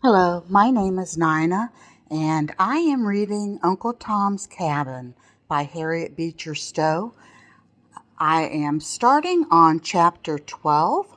Hello, my name is Nina, and I am reading Uncle Tom's Cabin by Harriet Beecher Stowe. I am starting on chapter 12,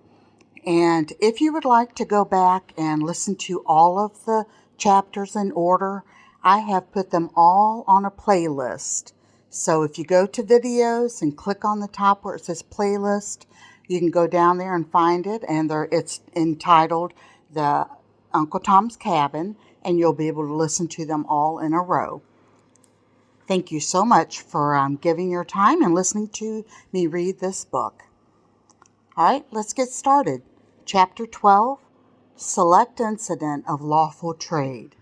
and if you would like to go back and listen to all of the chapters in order, I have put them all on a playlist. So if you go to videos and click on the top where it says playlist, you can go down there and find it, and it's entitled The Uncle Tom's Cabin, and you'll be able to listen to them all in a row. Thank you so much for giving your time and listening to me read this book. All right, let's get started. Chapter 12, Select Incident of Lawful Trade.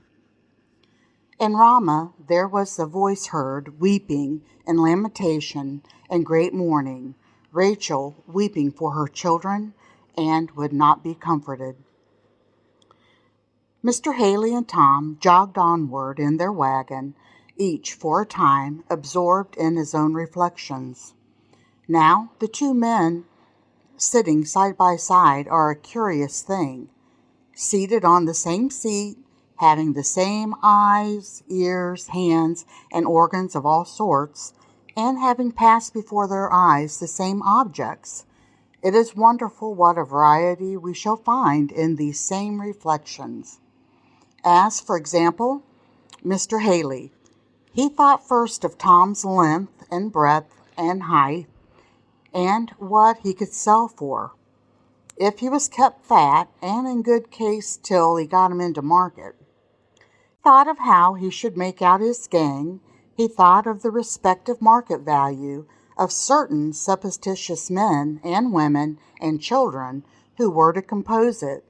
In Ramah there was a voice heard, weeping and lamentation and great mourning, Rachel weeping for her children, and would not be comforted. Mr. Haley and Tom jogged onward in their wagon, each for a time absorbed in his own reflections. Now the two men sitting side by side are a curious thing. Seated on the same seat, having the same eyes, ears, hands, and organs of all sorts, and having passed before their eyes the same objects. It is wonderful what a variety we shall find in these same reflections. As, for example, Mr. Haley. He thought first of Tom's length and breadth and height, and what he could sell for, if he was kept fat and in good case till he got him into market. Thought of how he should make out his gang. He thought of the respective market value of certain supposititious men and women and children who were to compose it,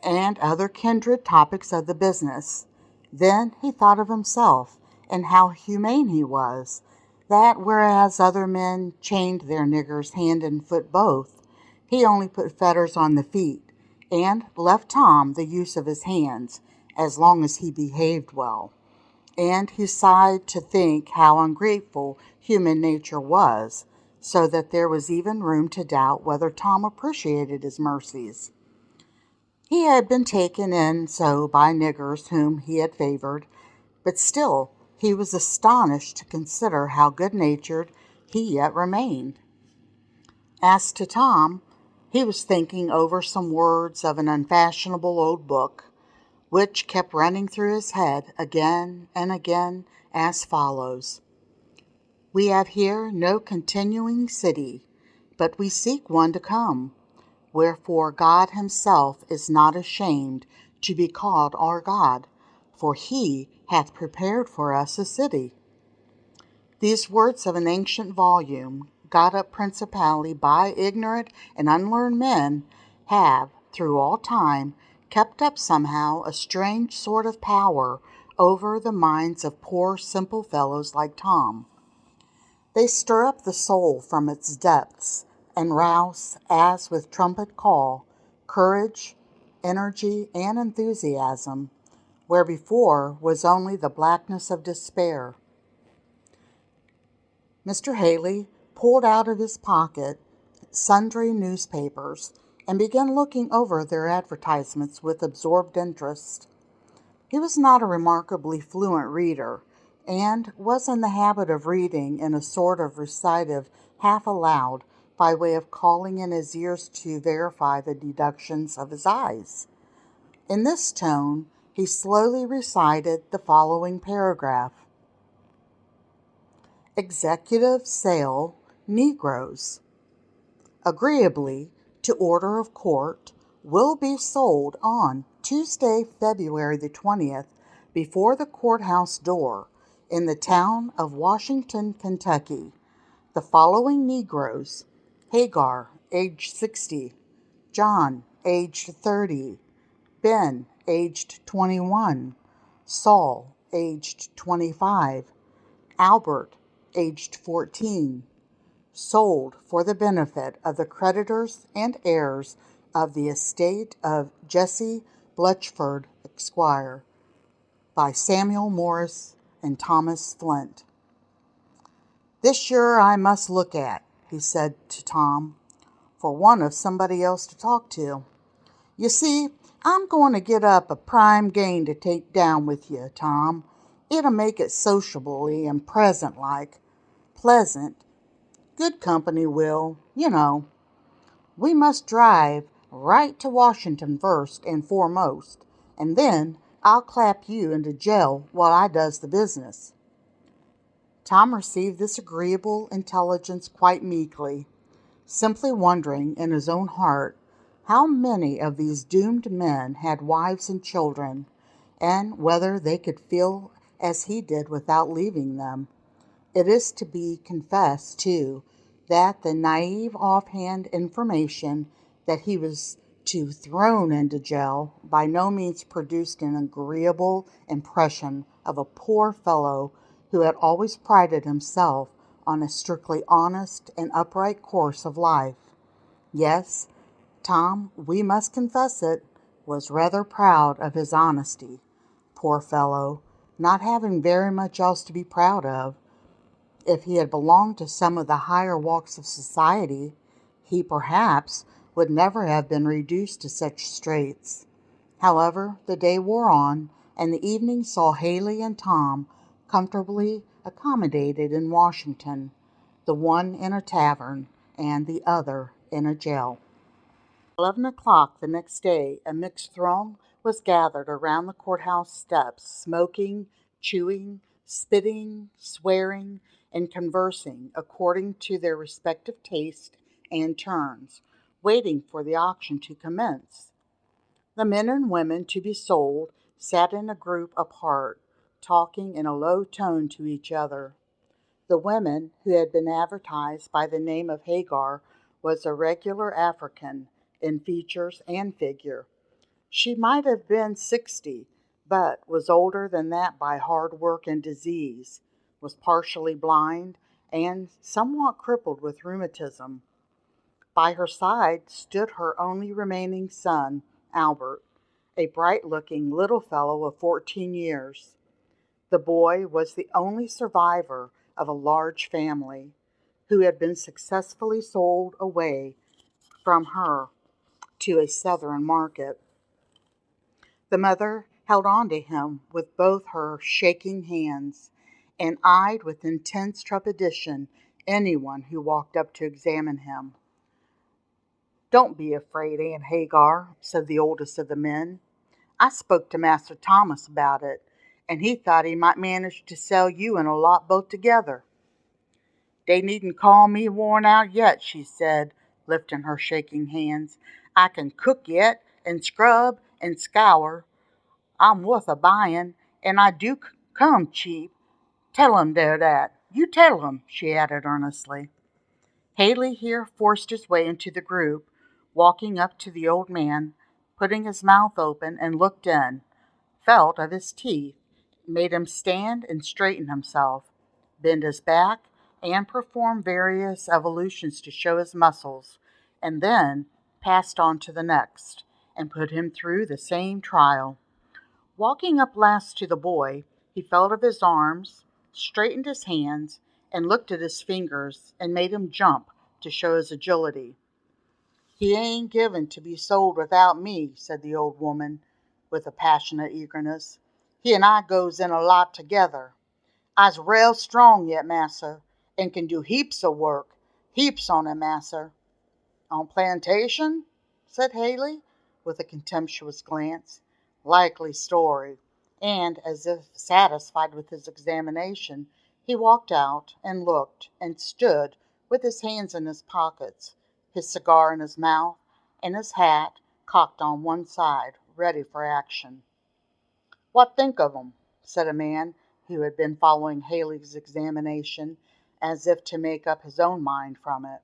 and other kindred topics of the business. Then he thought of himself, and how humane he was, that whereas other men chained their niggers hand and foot both, he only put fetters on the feet, and left Tom the use of his hands, as long as he behaved well. And he sighed to think how ungrateful human nature was, so that there was even room to doubt whether Tom appreciated his mercies. He had been taken in so by niggers whom he had favored, but still he was astonished to consider how good-natured he yet remained. As to Tom, he was thinking over some words of an unfashionable old book, which kept running through his head again and again as follows: "We have here no continuing city, but we seek one to come. Wherefore God himself is not ashamed to be called our God, for he hath prepared for us a city." These words of an ancient volume, got up principally by ignorant and unlearned men, have, through all time, kept up somehow a strange sort of power over the minds of poor simple fellows like Tom. They stir up the soul from its depths, and rouse, as with trumpet call, courage, energy, and enthusiasm, where before was only the blackness of despair. Mr. Haley pulled out of his pocket sundry newspapers, and began looking over their advertisements with absorbed interest. He was not a remarkably fluent reader, and was in the habit of reading in a sort of recitative half aloud, by way of calling in his ears to verify the deductions of his eyes. In this tone he slowly recited the following paragraph: "Executive sale Negroes. Agreeably to order of court, will be sold on Tuesday, February the 20th, before the courthouse door, in the town of Washington, Kentucky, the following Negroes: Hagar, aged 60; John, aged 30; Ben, aged 21; Saul, aged 25; Albert, aged 14. Sold for the benefit of the creditors and heirs of the estate of Jesse Bletchford, Esquire, by Samuel Morris and Thomas Flint." "This sure I must look at," he said to Tom, "for want of somebody else to talk to. You see, I'm going to get up a prime game to take down with you, Tom. It'll make it sociably and present-like. Pleasant. Good company will, you know. We must drive right to Washington first and foremost, and then I'll clap you into jail while I does the business. Tom received this agreeable intelligence quite meekly, simply wondering in his own heart how many of these doomed men had wives and children, and whether they could feel as he did without leaving them. It is to be confessed, too, that the naive offhand information that he was to thrown into jail by no means produced an agreeable impression of a poor fellow who had always prided himself on a strictly honest and upright course of life. Yes, Tom, we must confess it, was rather proud of his honesty. Poor fellow, not having very much else to be proud of. If he had belonged to some of the higher walks of society, he perhaps would never have been reduced to such straits. However, the day wore on, and the evening saw Haley and Tom comfortably accommodated in Washington, the one in a tavern, and the other in a jail. 11 o'clock the next day, a mixed throng was gathered around the courthouse steps, smoking, chewing, spitting, swearing, and conversing according to their respective taste and turns, waiting for the auction to commence. The men and women to be sold sat in a group apart, talking in a low tone to each other. The woman, who had been advertised by the name of Hagar, was a regular African in features and figure. She might have been 60, but was older than that by hard work and disease, was partially blind, and somewhat crippled with rheumatism. By her side stood her only remaining son, Albert, a bright-looking little fellow of 14 years. The boy was the only survivor of a large family, who had been successfully sold away from her to a Southern market. The mother held on to him with both her shaking hands, and eyed with intense trepidation anyone who walked up to examine him. "Don't be afraid, Aunt Hagar," said the oldest of the men. "I spoke to Master Thomas about it, and he thought he might manage to sell you and a lot both together." "They needn't call me worn out yet," she said, lifting her shaking hands. "I can cook yet, and scrub, and scour. I'm wuth a buyin', and I do come cheap. Tell 'em they're that. You tell 'em," she added earnestly. Haley here forced his way into the group, walking up to the old man, putting his mouth open and looked in, felt of his teeth, made him stand and straighten himself, bend his back, and perform various evolutions to show his muscles, and then passed on to the next, and put him through the same trial. Walking up last to the boy, he felt of his arms, straightened his hands, and looked at his fingers, and made him jump to show his agility. "He ain't given to be sold without me," said the old woman, with a passionate eagerness. "He and I goes in a lot together. I's rail strong yet, massa, and can do heaps o' work. Heaps on it, massa." "On plantation?" said Haley, with a contemptuous glance. "Likely story." And, as if satisfied with his examination, he walked out, and looked, and stood, with his hands in his pockets, his cigar in his mouth, and his hat cocked on one side, ready for action. "What think of 'em?" said a man who had been following Haley's examination, as if to make up his own mind from it.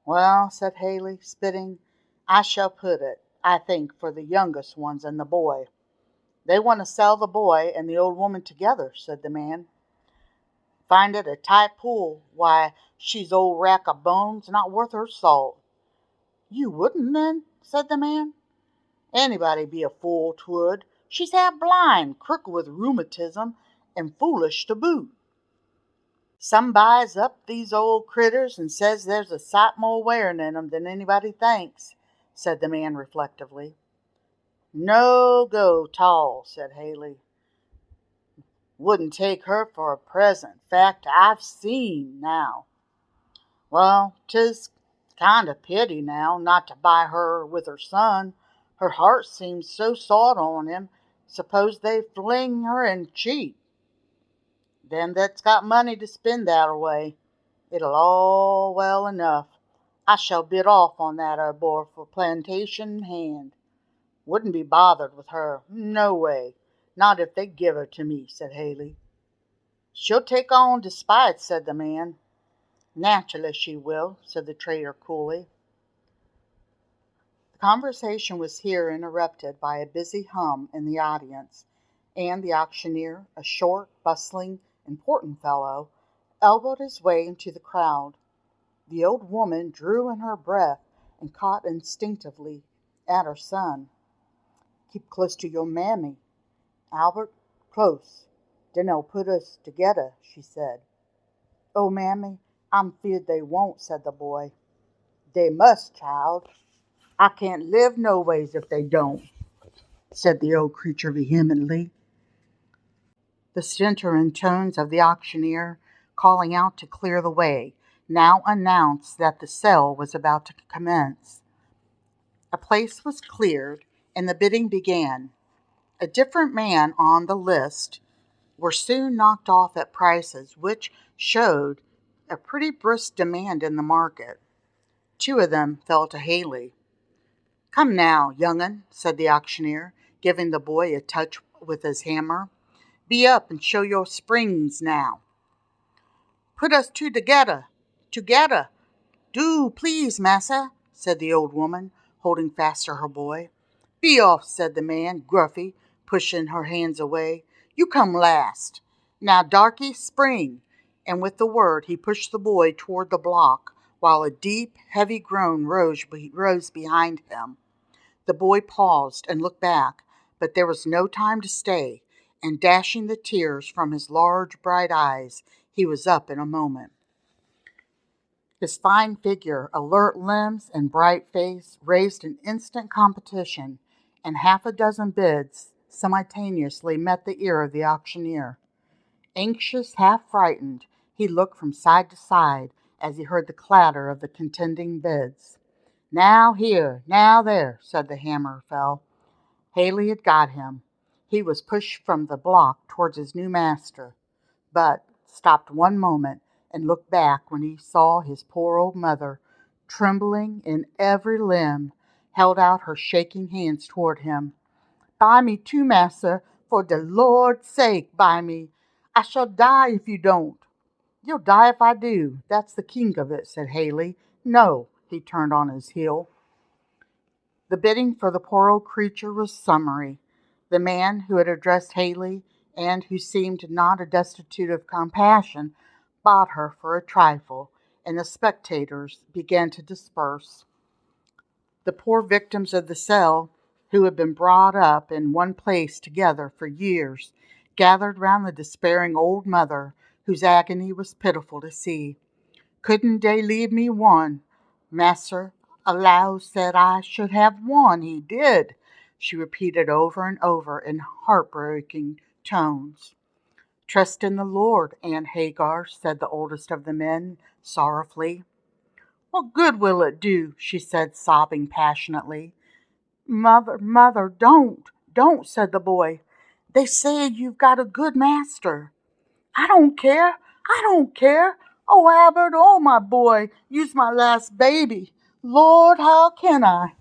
"Well," said Haley, spitting, "I shall put it, I think, for the youngest ones and the boy." "They want to sell the boy and the old woman together," said the man. "Find it a tight pull. Why, she's old rack of bones, not worth her salt." "You wouldn't, then?" said the man. "Anybody be a fool 'twould. She's half blind, crooked with rheumatism, and foolish to boot." "Some buys up these old critters and says there's a sight more wearing in 'em than anybody thinks," said the man reflectively. No go, tall, said Haley. Wouldn't take her for a present. Fact, I've seen now. Well, 'tis kind of pity now not to buy her with her son. Her heart seems so sot on him. Suppose they fling her and cheat. Them that's got money to spend that away. It'll all well enough. I shall bid off on that boy for plantation hand. Wouldn't be bothered with her. No way. Not if they give her to me, said Haley. She'll take on despite, said the man. Naturally she will, said the trader coolly. The conversation was here interrupted by a busy hum in the audience, and the auctioneer, a short, bustling, important fellow, elbowed his way into the crowd. The old woman drew in her breath and caught instinctively at her son. Keep close to your mammy, Albert, close. Then they'll put us together, she said. Oh, mammy, I'm feared they won't, said the boy. They must, child. I can't live no ways if they don't, said the old creature vehemently. The stentorian tones of the auctioneer, calling out to clear the way, now announced that the sale was about to commence. A place was cleared, and the bidding began. A different man on the list were soon knocked off at prices which showed a pretty brisk demand in the market. Two of them fell to Haley. Come now, young'un, said the auctioneer, giving the boy a touch with his hammer. Be up and show your springs now. Put us two together. Do, please, massa, said the old woman, holding fast to her boy. Be off, said the man, gruffy, pushing her hands away. You come last. Now, darky, spring. And with the word, he pushed the boy toward the block, while a deep, heavy groan rose behind him. The boy paused and looked back, but there was no time to stay, and dashing the tears from his large, bright eyes, he was up in a moment. His fine figure, alert limbs, and bright face raised an instant competition, and half a dozen bids simultaneously met the ear of the auctioneer. Anxious, half frightened, he looked from side to side as he heard the clatter of the contending bids. Now here, now there, said the hammer fell. Haley had got him. He was pushed from the block towards his new master, but stopped one moment and looked back when he saw his poor old mother, trembling in every limb, held out her shaking hands toward him. Buy me too, massa, for de Lord's sake, buy me. I shall die if you don't. You'll die if I do. That's the king of it, said Haley. No, he turned on his heel. The bidding for the poor old creature was summary. The man who had addressed Haley, and who seemed not destitute of compassion, bought her for a trifle, and the spectators began to disperse. The poor victims of the sale, who had been brought up in one place together for years, gathered round the despairing old mother, whose agony was pitiful to see. Couldn't dey leave me one? Mas'r allow said I should have one, he did, she repeated over and over in heartbreaking tones. Trust in the Lord, Aunt Hagar, said the oldest of the men, sorrowfully. What good will it do? She said, sobbing passionately. Mother, don't, said the boy. They say you've got a good master. I don't care. Oh, Albert, oh, my boy, you's my last baby. Lord, how can I?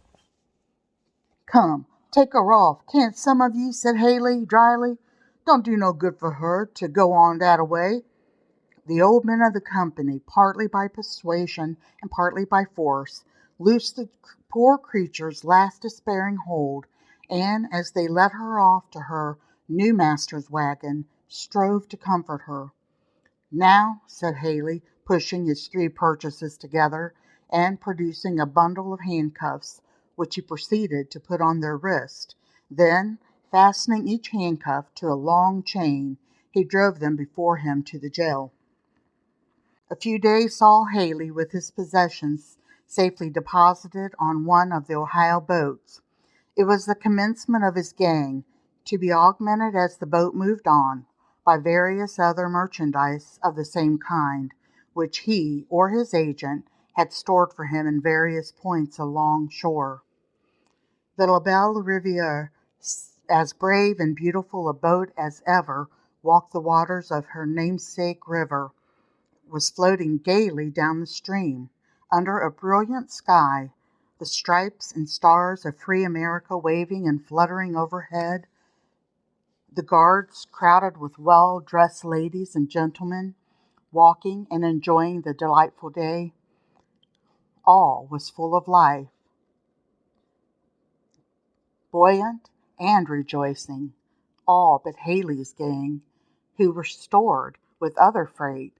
Come, take her off, can't some of ye, said Haley dryly. Don't do no good for her to go on that-a-way. The old men of the company, partly by persuasion and partly by force, loosed the poor creature's last despairing hold, and as they led her off to her new master's wagon, strove to comfort her. Now, said Haley, pushing his three purchases together, and producing a bundle of handcuffs, which he proceeded to put on their wrist. Then, fastening each handcuff to a long chain, he drove them before him to the jail. A few days saw Haley with his possessions safely deposited on one of the Ohio boats. It was the commencement of his gang, to be augmented as the boat moved on, by various other merchandise of the same kind, which he or his agent had stored for him in various points along shore. The La Belle Riviere, as brave and beautiful a boat as ever walked the waters of her namesake river, was floating gaily down the stream, under a brilliant sky, the stripes and stars of free America waving and fluttering overhead, the guards crowded with well-dressed ladies and gentlemen, walking and enjoying the delightful day. All was full of life, buoyant and rejoicing, all but Haley's gang, who were stored with other freight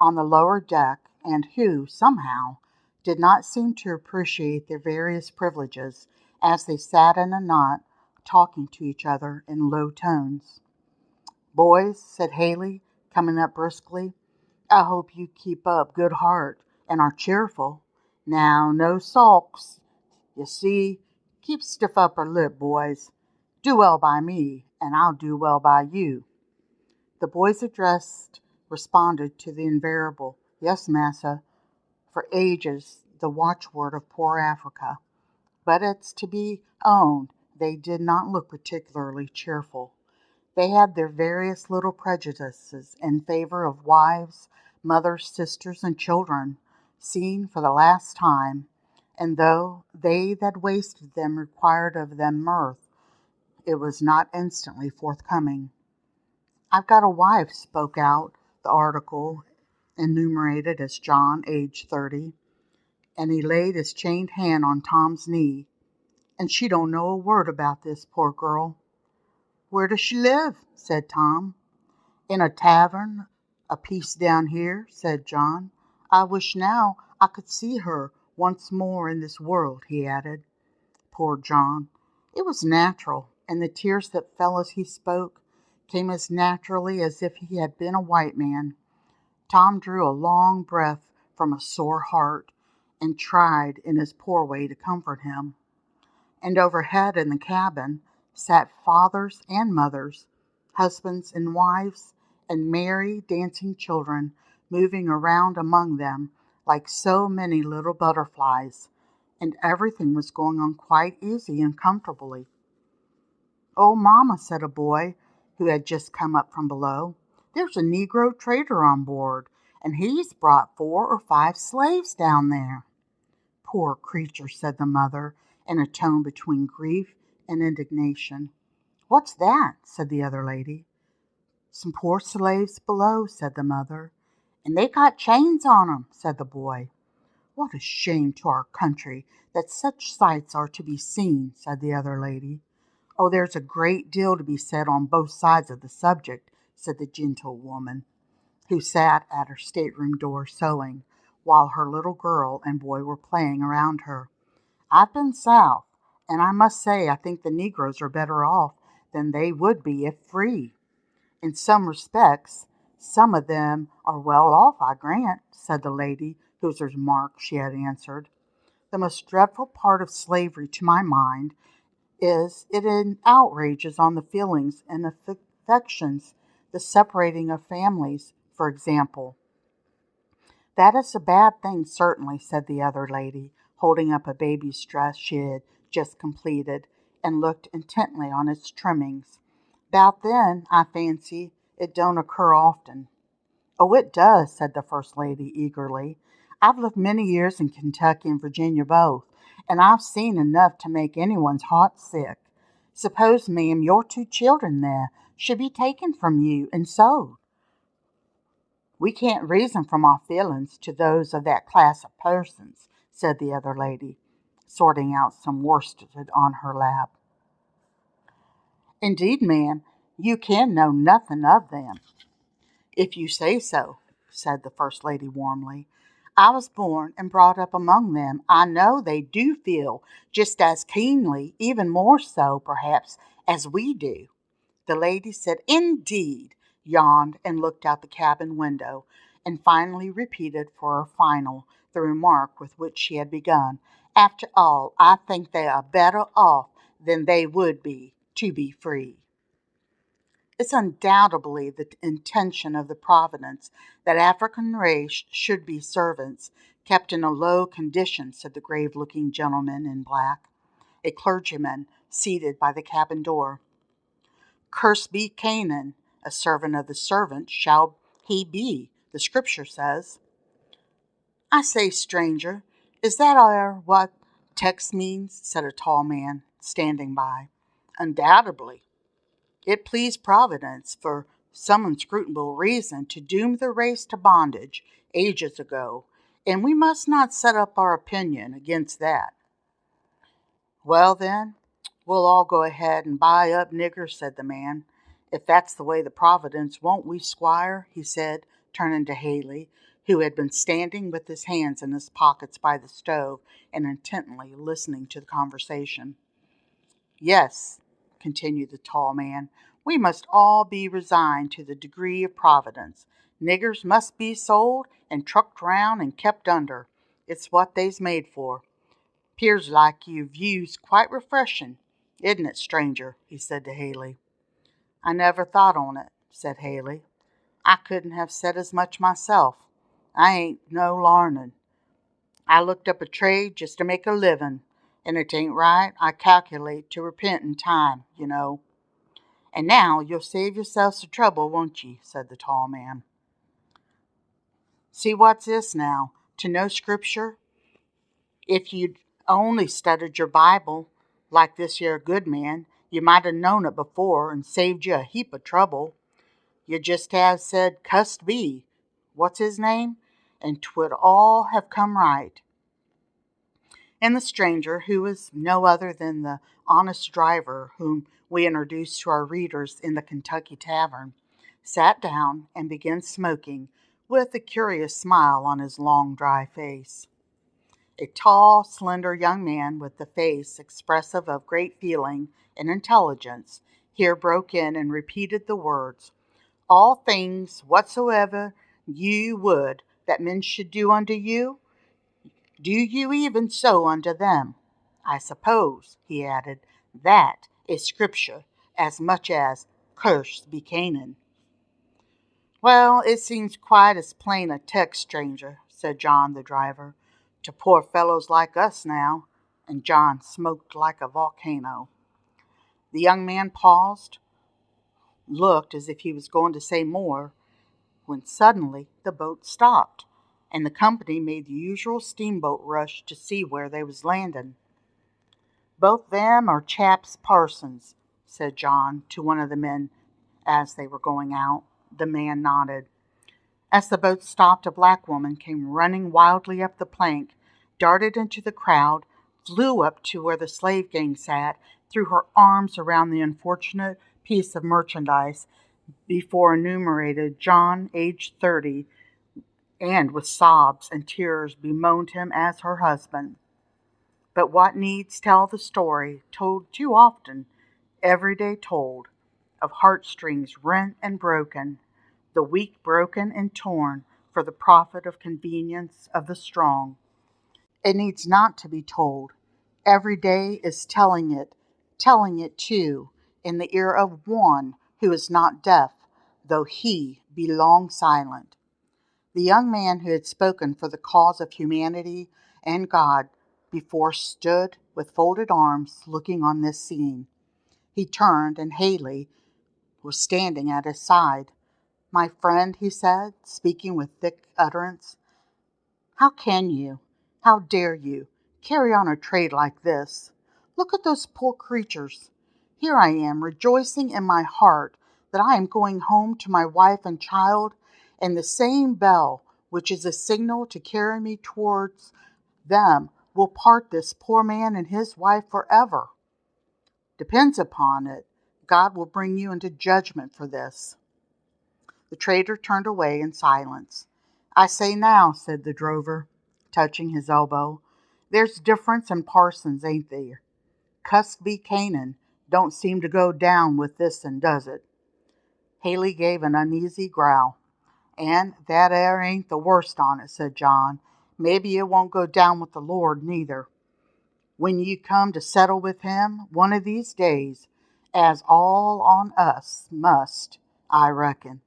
on the lower deck, and who, somehow, did not seem to appreciate their various privileges as they sat in a knot, talking to each other in low tones. "Boys," said Haley, coming up briskly, "I hope you keep up good heart and are cheerful. Now, no sulks, you see. Keep stiff upper lip, boys. Do well by me, and I'll do well by you." The boys addressed responded to the invariable "Yes, massa," for ages the watchword of poor Africa, but it's to be owned they did not look particularly cheerful. They had their various little prejudices in favor of wives, mothers, sisters, and children, seen for the last time, and though they that wasted them required of them mirth, it was not instantly forthcoming. "I've got a wife," spoke out the article enumerated as John, age 30, and he laid his chained hand on Tom's knee, "and she don't know a word about this, poor girl." "Where does she live?" said Tom. "In a tavern a piece down here," said John. "I wish now I could see her once more in this world," he added. Poor John! It was natural, and the tears that fell as he spoke came as naturally as if he had been a white man. Tom drew a long breath from a sore heart, and tried in his poor way to comfort him. And overhead in the cabin sat fathers and mothers, husbands and wives, and merry, dancing children, moving around among them like so many little butterflies, and everything was going on quite easy and comfortably. "Oh, mamma," said a boy who had just come up from below, "there's a Negro trader on board, and he's brought 4 or 5 slaves down there." "Poor creature," said the mother, in a tone between grief and indignation. "What's that?" said the other lady. "Some poor slaves below," said the mother. "And they got chains on 'em," said the boy. "What a shame to our country that such sights are to be seen," said the other lady. "Oh, there's a great deal to be said on both sides of the subject," said the gentlewoman, who sat at her stateroom door sewing, while her little girl and boy were playing around her. "I've been South, and I must say I think the Negroes are better off than they would be if free. In some respects, some of them are well off, I grant," said the lady whose remark she had answered. "The most dreadful part of slavery, to my mind, is it outrages on the feelings and affections, the separating of families, for example." "That is a bad thing, certainly," said the other lady, holding up a baby's dress she had just completed, and looked intently on its trimmings. "'Bout then, I fancy, it don't occur often." "Oh, it does," said the first lady eagerly. "I've lived many years in Kentucky and Virginia both, and I've seen enough to make anyone's heart sick. Suppose, ma'am, your 2 children there should be taken from you and sold. We can't reason from our feelings to those of that class of persons," said the other lady, sorting out some worsted on her lap. "Indeed, ma'am, you can know nothing of them, if you say so," said the first lady warmly. "I was born and brought up among them. I know they do feel just as keenly, even more so, perhaps, as we do." The lady said, "Indeed," yawned, and looked out the cabin window, and finally repeated for a final the remark with which she had begun. "After all, I think they are better off than they would be to be free. It's undoubtedly the intention of the Providence that African race should be servants, kept in a low condition, said the grave-looking gentleman in black, a clergyman seated by the cabin door. Cursed be Canaan, a servant of the servant shall he be, the scripture says. I say, stranger, is that what text means? Said a tall man standing by. Undoubtedly. It pleased Providence, for some inscrutable reason, to doom the race to bondage ages ago, and we must not set up our opinion against that. Well, then, we'll all go ahead and buy up niggers, said the man. If that's the way the Providence, won't we, squire? He said, turning to Haley, who had been standing with his hands in his pockets by the stove and intently listening to the conversation. Yes, continued the tall man, we must all be resigned to the degree of Providence. Niggers must be sold and trucked round and kept under. It's what they's made for. 'Pears like your view's quite refreshin', isn't it, stranger? He said to Haley. I never thought on it, said Haley. I couldn't have said as much myself. I ain't no larnin'. I looked up a trade just to make a livin', and it ain't right. I calculate to repent in time, you know. And now you'll save yourselves the trouble, won't ye? Said the tall man. See what's this now? To know Scripture? If you'd only studied your Bible like this here good man, you might have known it before and saved you a heap of trouble. You just have said, cussed be, what's his name? And 'twould all have come right. And the stranger, who was no other than the honest driver whom we introduced to our readers in the Kentucky Tavern, sat down and began smoking with a curious smile on his long, dry face. A tall, slender young man with a face expressive of great feeling and intelligence here broke in and repeated the words, All things whatsoever you would that men should do unto you, do you even so unto them. I suppose, he added, that is Scripture as much as Cursed be Canaan. Well, it seems quite as plain a text, stranger, said John the driver, to poor fellows like us now, and John smoked like a volcano. The young man paused, looked as if he was going to say more, when suddenly the boat stopped, and the company made the usual steamboat rush to see where they was landing. Both them are chaps Parsons, said John to one of the men as they were going out. The man nodded. As the boat stopped, a black woman came running wildly up the plank, darted into the crowd, flew up to where the slave gang sat, threw her arms around the unfortunate piece of merchandise before enumerated John, aged 30, and with sobs and tears bemoaned him as her husband. But what needs tell the story, told too often, every day told, of heartstrings rent and broken, the weak broken and torn for the profit of convenience of the strong. It needs not to be told. Every day is telling it too, in the ear of one who is not deaf, though he be long silent. The young man who had spoken for the cause of humanity and God before stood with folded arms looking on this scene. He turned, and Haley was standing at his side. My friend, he said, speaking with thick utterance, how can you, how dare you, carry on a trade like this? Look at those poor creatures. Here I am, rejoicing in my heart that I am going home to my wife and child, and the same bell, which is a signal to carry me towards them, will part this poor man and his wife forever. Depends upon it, God will bring you into judgment for this. The trader turned away in silence. I say now, said the drover, touching his elbow, there's difference in parsons, ain't there? Cussed be Canaan don't seem to go down with this un, does it? Haley gave an uneasy growl. And that air ain't the worst on it, said John. Maybe it won't go down with the Lord neither. when you come to settle with him one of these days, as all on us must, I reckon."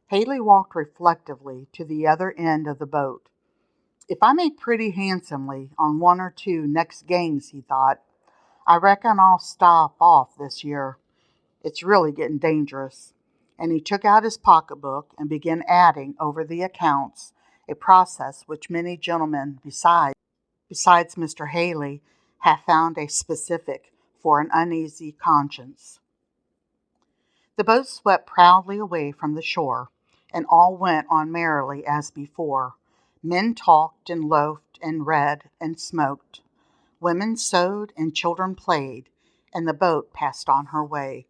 Haley walked reflectively to the other end of the boat. "If I make pretty handsomely on one or two next gangs," he thought, "I reckon I'll stop off this year. It's really getting dangerous." And he took out his pocketbook and began adding over the accounts, a process which many gentlemen besides Mr. Haley have found a specific for an uneasy conscience. The boat swept proudly away from the shore, and all went on merrily as before. Men talked and loafed and read and smoked. Women sewed and children played, and the boat passed on her way.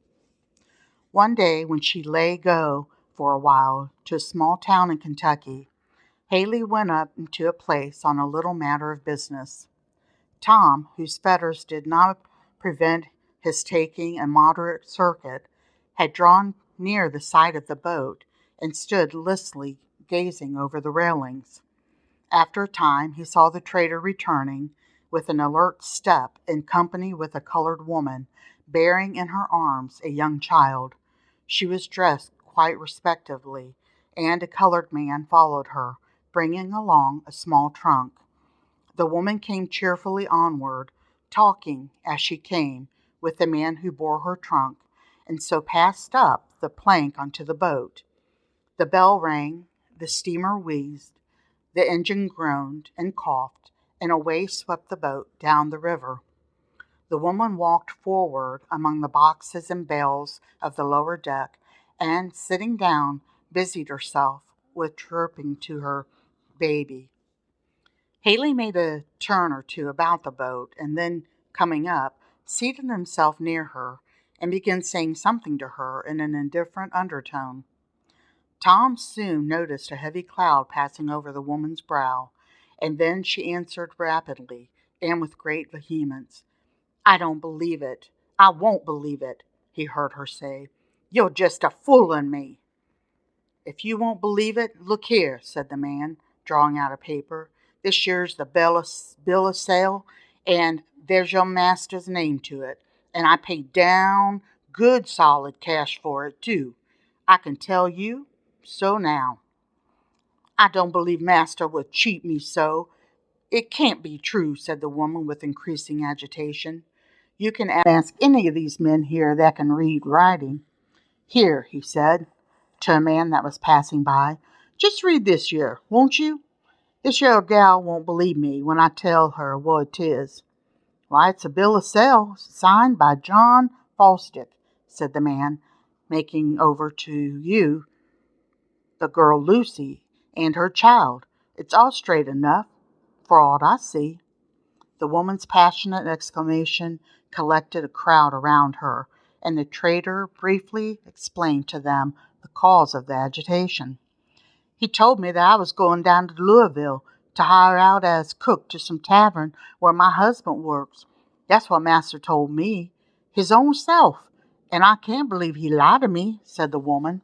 One day, when she lay go for a while to a small town in Kentucky, Haley went up to a place on a little matter of business. Tom, whose fetters did not prevent his taking a moderate circuit, had drawn near the side of the boat and stood listlessly gazing over the railings. After a time he saw the trader returning with an alert step in company with a colored woman, bearing in her arms a young child. She was dressed quite respectably, and a colored man followed her, bringing along a small trunk. The woman came cheerfully onward, talking, as she came, with the man who bore her trunk, and so passed up the plank onto the boat. The bell rang, the steamer wheezed, the engine groaned and coughed, and away swept the boat down the river. The woman walked forward among the boxes and bales of the lower deck, and, sitting down, busied herself with chirping to her baby. Haley made a turn or two about the boat, and then, coming up, seated himself near her and began saying something to her in an indifferent undertone. Tom soon noticed a heavy cloud passing over the woman's brow, and then she answered rapidly and with great vehemence. "I don't believe it. I won't believe it," he heard her say. "You're just a foolin' me." "If you won't believe it, look here," said the man, drawing out a paper. "This yere's the bill of sale, and there's your master's name to it, and I paid down good solid cash for it, too. I can tell you so now." "I don't believe master would cheat me so. It can't be true," said the woman with increasing agitation. "You can ask any of these men here that can read writing. Here," he said, to a man that was passing by, "just read this yer, won't you? This yer gal won't believe me when I tell her what 'tis." "Why, it's a bill of sale, signed by John Fosdick," said the man, making over to you the girl Lucy and her child. "It's all straight enough, for aught I see." The woman's passionate exclamation collected a crowd around her, and the trader briefly explained to them the cause of the agitation. "He told me that I was going down to Louisville to hire out as cook to some tavern where my husband works. That's what master told me, his own self, and I can't believe he lied to me," said the woman.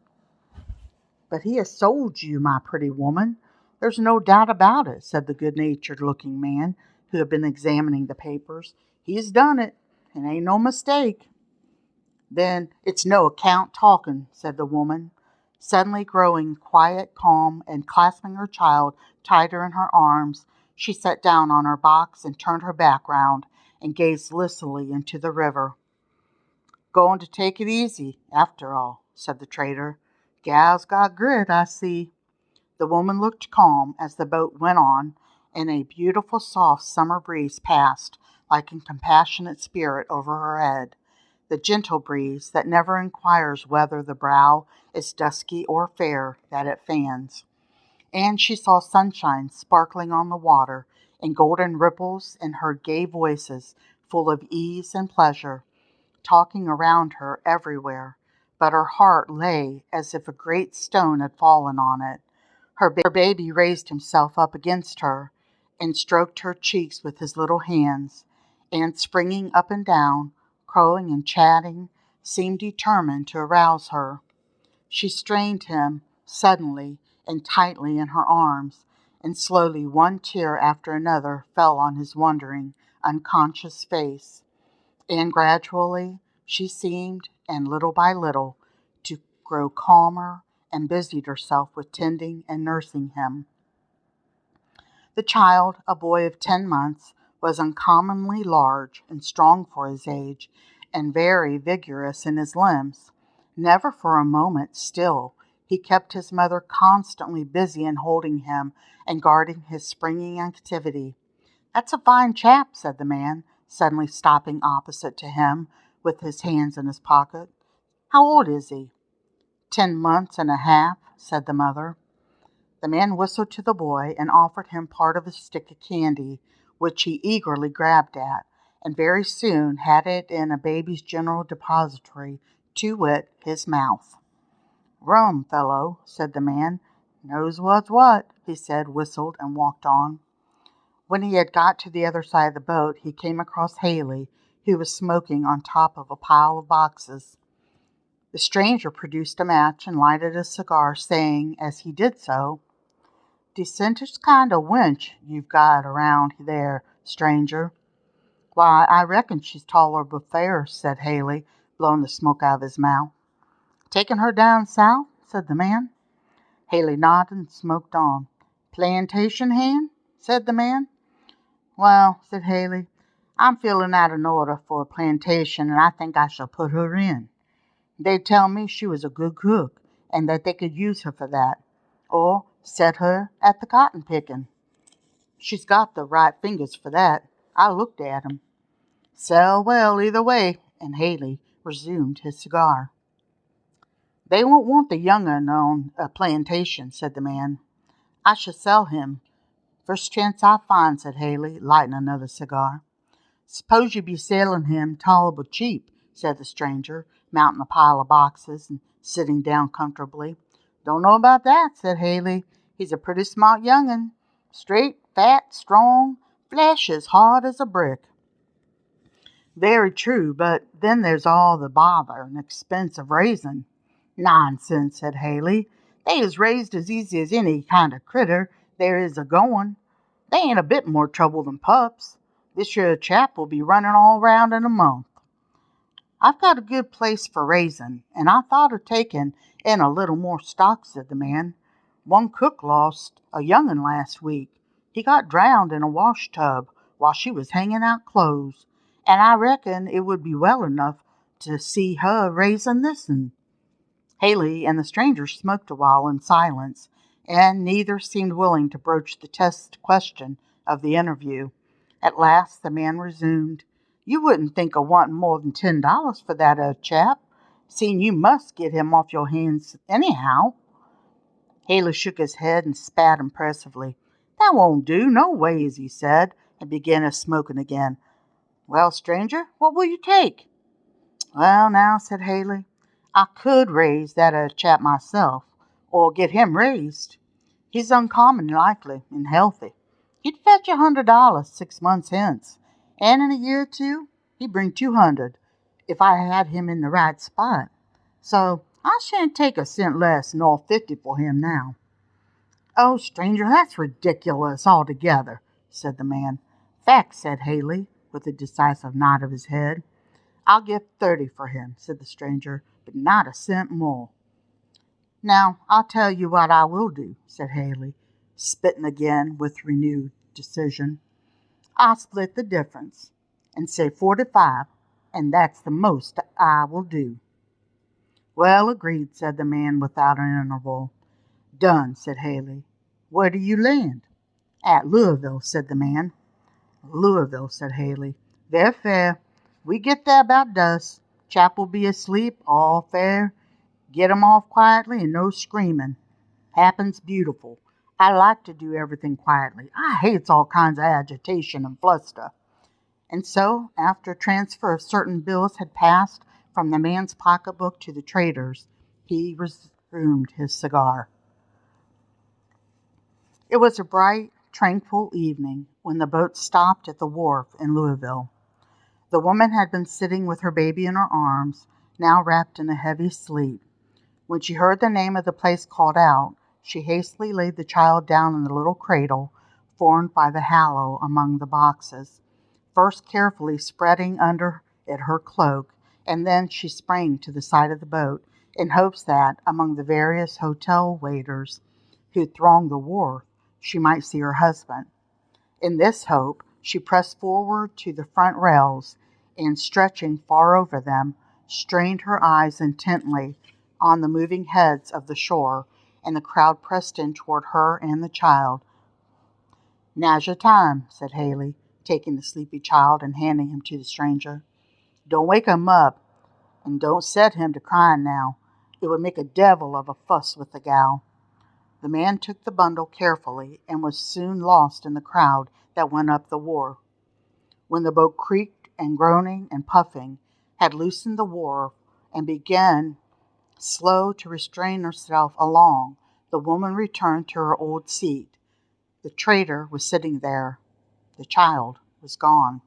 "But he has sold you, my pretty woman. There's no doubt about it," said the good-natured looking man who had been examining the papers. "He's done it, and ain't no mistake." "Then it's no account talking," said the woman, suddenly growing quiet, calm, and clasping her child tighter in her arms. She sat down on her box and turned her back round and gazed listlessly into the river. "Going to take it easy, after all," said the trader. "Gal's got grit, I see." The woman looked calm as the boat went on, and a beautiful soft summer breeze passed like a compassionate spirit over her head, the gentle breeze that never inquires whether the brow is dusky or fair that it fans. And she saw sunshine sparkling on the water and golden ripples, and heard gay voices full of ease and pleasure, talking around her everywhere, but her heart lay as if a great stone had fallen on it. Her baby raised himself up against her, and stroked her cheeks with his little hands, and, springing up and down, crowing and chatting, seemed determined to arouse her. She strained him suddenly and tightly in her arms, and slowly one tear after another fell on his wondering, unconscious face, and gradually she seemed, and little by little, to grow calmer and busied herself with tending and nursing him. The child, a boy of 10 months, was uncommonly large and strong for his age, and very vigorous in his limbs. Never for a moment still, he kept his mother constantly busy in holding him and guarding his springing activity. "That's a fine chap," said the man, suddenly stopping opposite to him, with his hands in his pocket. "How old is he?" 10 months and a half, said the mother. The man whistled to the boy and offered him part of a stick of candy, which he eagerly grabbed at, and very soon had it in a baby's general depository, to wit, his mouth. "Rum fellow," said the man. "Knows what's what," he said, whistled, and walked on. When he had got to the other side of the boat, he came across Haley, who was smoking on top of a pile of boxes. The stranger produced a match and lighted a cigar, saying, as he did so, "Decentish kind of wench you've got around there, stranger." "Why, I reckon she's tolerable fair," said Haley, blowing the smoke out of his mouth. "Taking her down south?" said the man. Haley nodded and smoked on. "Plantation hand?" said the man. "Well," said Haley, "I'm filling out an order for a plantation, and I think I shall put her in. They tell me she was a good cook, and that they could use her for that, or set her at the cotton picking. She's got the right fingers for that. I looked at 'em. Sell well either way," and Haley resumed his cigar. "They won't want the young un on a plantation," said the man. "I shall sell him first chance I find," said Haley, lighting another cigar. "Suppose you be selling him tolerable cheap," said the stranger, mounting a pile of boxes and sitting down comfortably. "Don't know about that," said Haley. "He's a pretty smart young un. Straight, fat, strong, flesh as hard as a brick." "Very true, but then there's all the bother and expense of raising." "Nonsense," said Haley. "They is raised as easy as any kind of critter there is a-going. They ain't a bit more trouble than pups. This yer chap will be running all round in a month." "I've got a good place for raising, and I thought of taking in a little more stock," said the man. "One cook lost a young un last week. He got drowned in a wash tub while she was hanging out clothes, and I reckon it would be well enough to see her raising this un." Haley and the stranger smoked a while in silence, and neither seemed willing to broach the test question of the interview. At last the man resumed. "You wouldn't think of wanting more than $10 for that chap, seeing you must get him off your hands anyhow." Haley shook his head and spat impressively. "That won't do, no ways," he said, and began a smoking again. "Well, stranger, what will you take?" "Well, now," said Haley, "I could raise that chap myself, or get him raised. He's uncommon likely and healthy. He'd fetch $100 6 months hence, and in a year or two he'd bring 200 if I had him in the right spot. So I shan't take a cent less nor 50 for him now." "Oh, stranger, that's ridiculous altogether," said the man. "Fact," said Haley, with a decisive nod of his head. "I'll give 30 for him," said the stranger, "but not a cent more." "Now, I'll tell you what I will do," said Haley, spitting again with renewed decision. "I'll split the difference, and say 45, and that's the most I will do." "Well, agreed," said the man without an interval. "Done," said Haley. "Where do you land?" "At Louisville," said the man. "Louisville," said Haley. "Very fair. We get there about dusk. Chap will be asleep, all fair. Get 'em off quietly and no screaming. Happens beautiful. I like to do everything quietly. I hates all kinds of agitation and fluster." And so, after a transfer of certain bills had passed from the man's pocketbook to the trader's, he resumed his cigar. It was a bright, tranquil evening when the boat stopped at the wharf in Louisville. The woman had been sitting with her baby in her arms, now wrapped in a heavy sleep. When she heard the name of the place called out, she hastily laid the child down in the little cradle formed by the hallow among the boxes, first carefully spreading under it her cloak, and then she sprang to the side of the boat in hopes that, among the various hotel waiters who thronged the wharf, she might see her husband. In this hope, she pressed forward to the front rails, and stretching far over them, strained her eyes intently on the moving heads of the shore, and the crowd pressed in toward her and the child. "Now's your time," said Haley, taking the sleepy child and handing him to the stranger. "Don't wake him up, and don't set him to crying now. It would make a devil of a fuss with the gal." The man took the bundle carefully and was soon lost in the crowd that went up the wharf. When the boat creaked and groaning and puffing, had loosened the wharf and began slow to restrain herself along, the woman returned to her old seat. The trader was sitting there. The child was gone.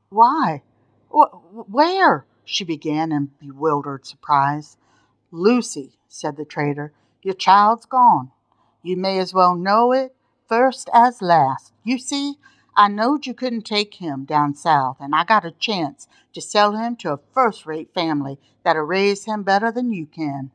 "Why? Where?" she began in bewildered surprise. "Lucy," said the trader, "your child's gone. You may as well know it first as last. You see, I knowed you couldn't take him down south, and I got a chance to sell him to a first-rate family that'll raise him better than you can."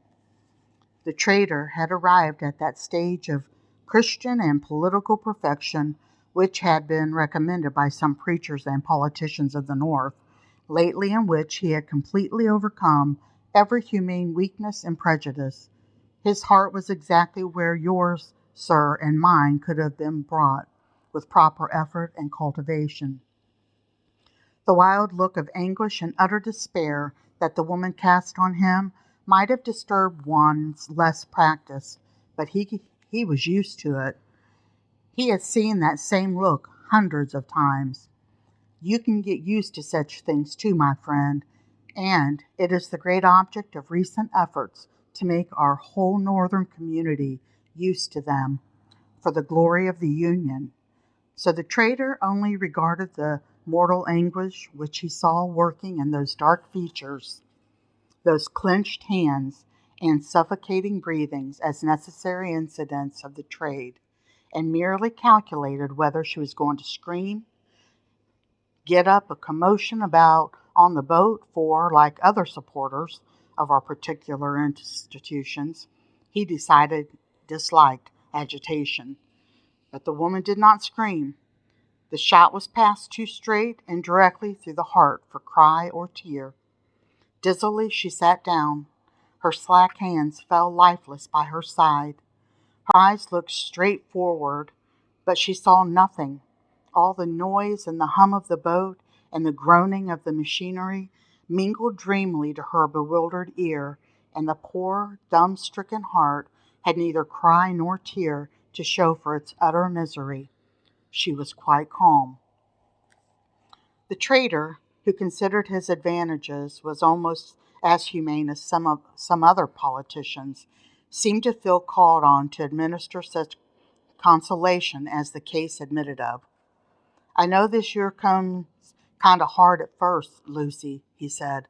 The trader had arrived at that stage of Christian and political perfection which had been recommended by some preachers and politicians of the North, lately, in which he had completely overcome every humane weakness and prejudice. His heart was exactly where yours, sir, and mine could have been brought, with proper effort and cultivation. The wild look of anguish and utter despair that the woman cast on him might have disturbed one less practiced, but he was used to it. He had seen that same look hundreds of times. You can get used to such things too, my friend, and it is the great object of recent efforts to make our whole northern community used to them, for the glory of the Union. So the trader only regarded the mortal anguish which he saw working in those dark features, those clenched hands, and suffocating breathings as necessary incidents of the trade, and merely calculated whether she was going to scream, get up a commotion about on the boat, for, like other supporters of our particular institutions, he decided disliked agitation. But the woman did not scream. The shot was passed too straight and directly through the heart for cry or tear. Dizzily she sat down. Her slack hands fell lifeless by her side. Her eyes looked straight forward, but she saw nothing. All the noise and the hum of the boat and the groaning of the machinery mingled dreamily to her bewildered ear, and the poor, dumb-stricken heart had neither cry nor tear to show for its utter misery. She was quite calm. The trader, who considered his advantages, was almost as humane as some other politicians, seemed to feel called on to administer such consolation as the case admitted of. "I know this year comes kind of hard at first, Lucy," he said,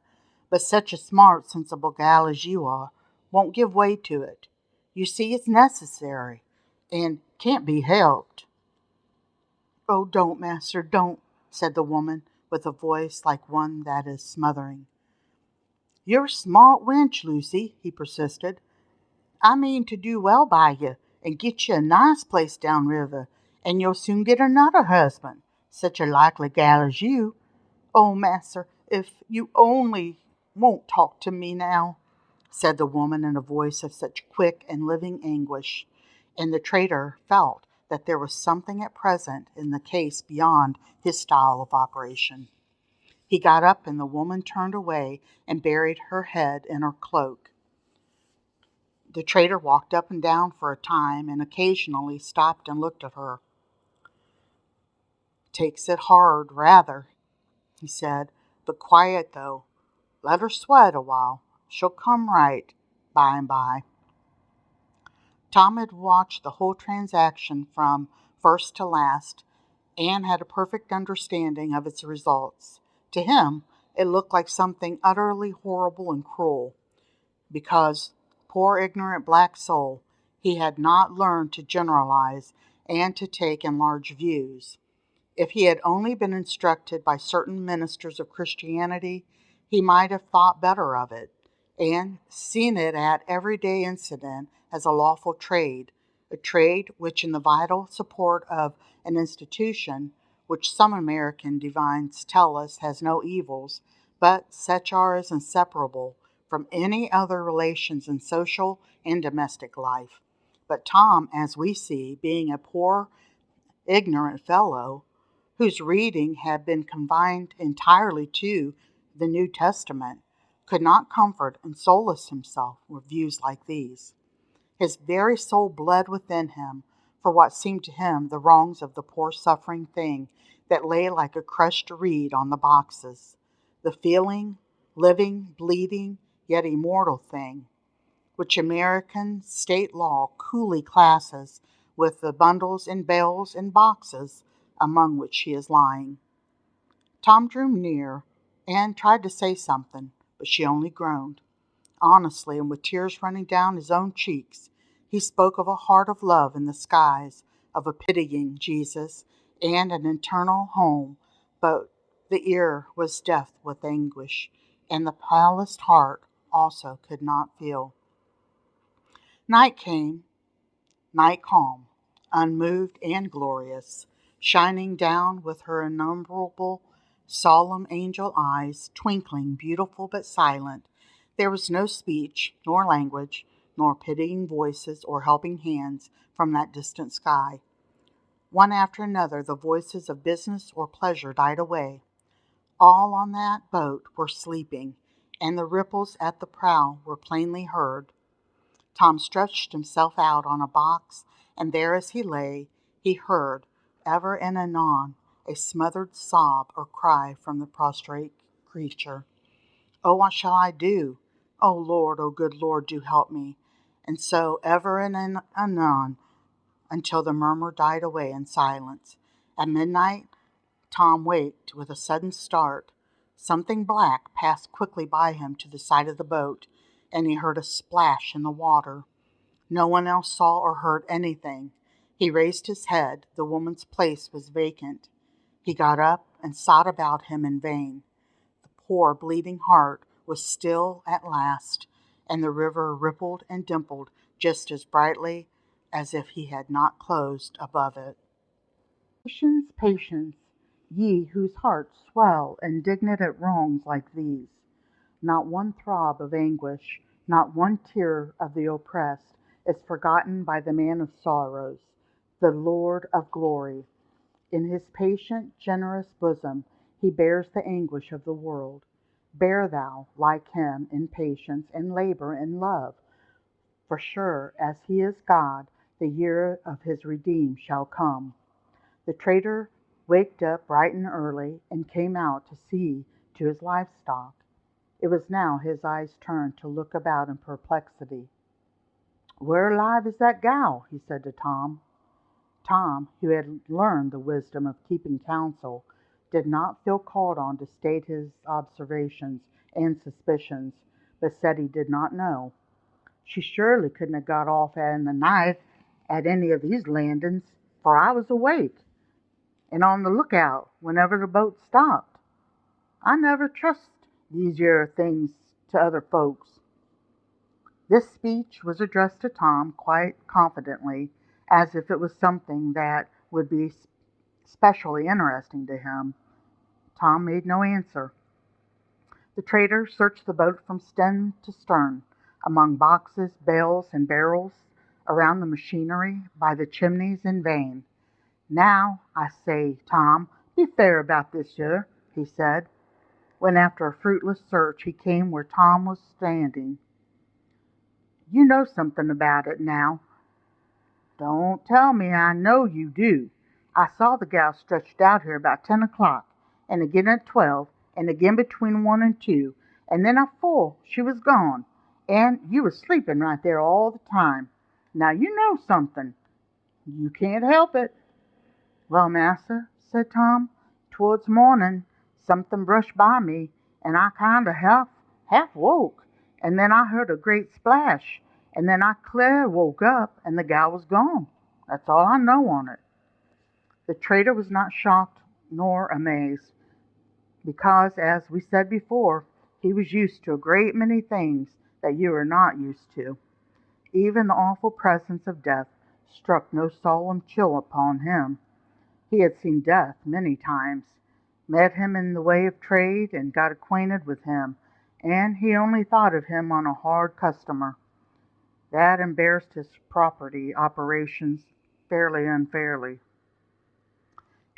"but such a smart, sensible gal as you are won't give way to it. You see, it's necessary, and can't be helped." "Oh, don't, master, don't," said the woman, with a voice like one that is smothering. "You're a smart wench, Lucy," he persisted. "I mean to do well by you, and get you a nice place down river, and you'll soon get another husband, such a likely gal as you. Oh, master, if you only won't talk to me now," said the woman in a voice of such quick and living anguish, and the trader felt that there was something at present in the case beyond his style of operation. He got up, and the woman turned away and buried her head in her cloak. The trader walked up and down for a time, and occasionally stopped and looked at her. "Takes it hard, rather," he said, "but quiet, though. Let her sweat a while. She'll come right by and by." Tom had watched the whole transaction from first to last, and had a perfect understanding of its results. To him, it looked like something utterly horrible and cruel, because, poor ignorant black soul, he had not learned to generalize and to take in large views. If he had only been instructed by certain ministers of Christianity, he might have thought better of it, and seen it at everyday incident as a lawful trade, a trade which, in the vital support of an institution, which some American divines tell us has no evils, but such are as inseparable from any other relations in social and domestic life. But Tom, as we see, being a poor, ignorant fellow, whose reading had been confined entirely to the New Testament, could not comfort and solace himself with views like these. His very soul bled within him for what seemed to him the wrongs of the poor suffering thing that lay like a crushed reed on the boxes, the feeling, living, bleeding, yet immortal thing, which American state law coolly classes with the bundles and bales and boxes among which he is lying. Tom drew near and tried to say something, but she only groaned. Honestly, and with tears running down his own cheeks, he spoke of a heart of love in the skies, of a pitying Jesus, and an eternal home, but the ear was deaf with anguish, and the palest heart also could not feel. Night came, night calm, unmoved and glorious, shining down with her innumerable, solemn angel eyes, twinkling, beautiful but silent. There was no speech, nor language, nor pitying voices or helping hands from that distant sky. One after another, the voices of business or pleasure died away. All on that boat were sleeping, and the ripples at the prow were plainly heard. Tom stretched himself out on a box, and there as he lay, he heard, ever and anon, a smothered sob or cry from the prostrate creature. "Oh, what shall I do? Oh, good Lord, do help me." And so, ever and anon, until the murmur died away in silence. At midnight, Tom waked with a sudden start. Something black passed quickly by him to the side of the boat, and he heard a splash in the water. No one else saw or heard anything. He raised his head. The woman's place was vacant. He got up and sought about him in vain. The poor bleeding heart was still at last, and the river rippled and dimpled just as brightly as if he had not closed above it. Patience, patience, ye whose hearts swell indignant at wrongs like these. Not one throb of anguish, not one tear of the oppressed, is forgotten by the man of sorrows, the Lord of glory. In his patient, generous bosom he bears the anguish of the world. Bear thou, like him, in patience, and labor in love, for sure, as he is God, the year of his redeem shall come. The trader waked up bright and early, and came out to see to his livestock. It was now his eyes turned to look about in perplexity. "Where alive is that gal?" he said to Tom. Tom, who had learned the wisdom of keeping counsel, did not feel called on to state his observations and suspicions, but said he did not know. "She surely couldn't have got off in the night at any of these landings, for I was awake and on the lookout whenever the boat stopped. I never trust these yer things to other folks." This speech was addressed to Tom quite confidently, as if it was something that would be specially interesting to him. Tom made no answer. The trader searched the boat from stem to stern, among boxes, bales, and barrels, around the machinery, by the chimneys, in vain. "Now, I say, Tom, be fair about this yer," he said, when after a fruitless search he came where Tom was standing. "You know something about it now." "Don't tell me I know you do. I saw the gal stretched out here about 10 o'clock, and again at 12, and again between 1 and 2, and then at 4 she was gone, and you was sleeping right there all the time. Now you know something. You can't help it." "Well, massa," said Tom, "towards morning something brushed by me, and I kind of half woke, and then I heard a great splash, and then I clear woke up, and the gal was gone. That's all I know on it." The trader was not shocked nor amazed, because, as we said before, he was used to a great many things that you are not used to. Even the awful presence of death struck no solemn chill upon him. He had seen death many times, met him in the way of trade, and got acquainted with him, and he only thought of him on a hard customer. That embarrassed his property operations fairly unfairly.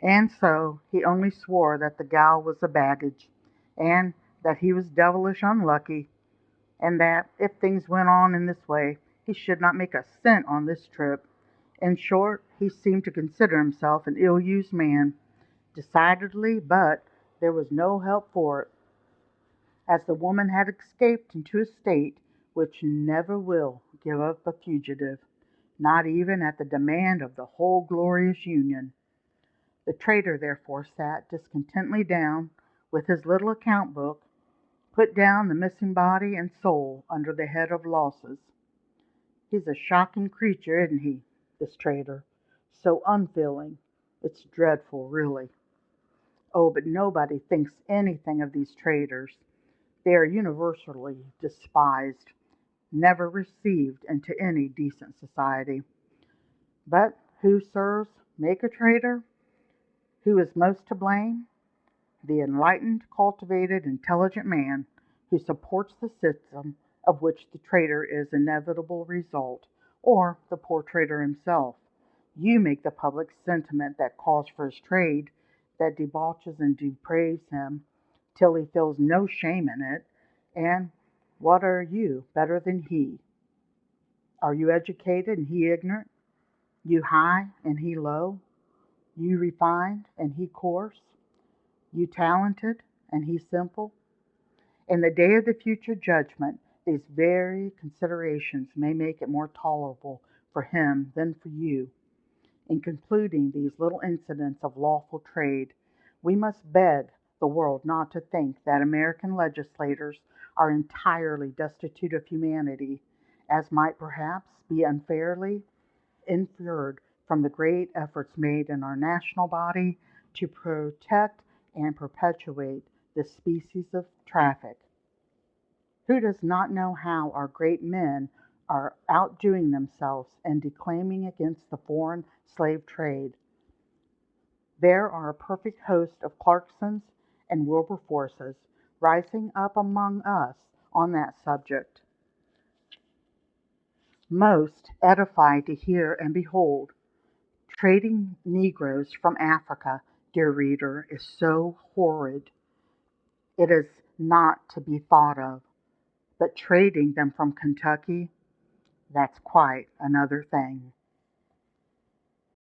And so he only swore that the gal was a baggage, and that he was devilish unlucky, and that, if things went on in this way, he should not make a cent on this trip. In short, he seemed to consider himself an ill-used man, decidedly, but there was no help for it, as the woman had escaped into a state which never will give up a fugitive, not even at the demand of the whole glorious Union. The trader therefore sat discontentedly down with his little account book, put down the missing body and soul under the head of losses. He's a shocking creature, isn't he, this trader? So unfeeling. It's dreadful, really. Oh, but nobody thinks anything of these traders. They are universally despised, never received into any decent society. But who, sirs, make a trader? Who is most to blame? The enlightened, cultivated, intelligent man who supports the system of which the trader is inevitable result, or the poor trader himself. You make the public sentiment that calls for his trade, that debauches and depraves him, till he feels no shame in it. And what are you better than he? Are you educated and he ignorant? You high and he low? You refined and he coarse? You talented and he simple? In the day of the future judgment, these very considerations may make it more tolerable for him than for you. In concluding these little incidents of lawful trade, we must beg the world not to think that American legislators are entirely destitute of humanity, as might perhaps be unfairly inferred from the great efforts made in our national body to protect and perpetuate this species of traffic. Who does not know how our great men are outdoing themselves in declaiming against the foreign slave trade? There are a perfect host of Clarksons and Wilberforces rising up among us on that subject, most edified to hear and behold. Trading Negroes from Africa, dear reader, is so horrid, it is not to be thought of. But trading them from Kentucky, that's quite another thing.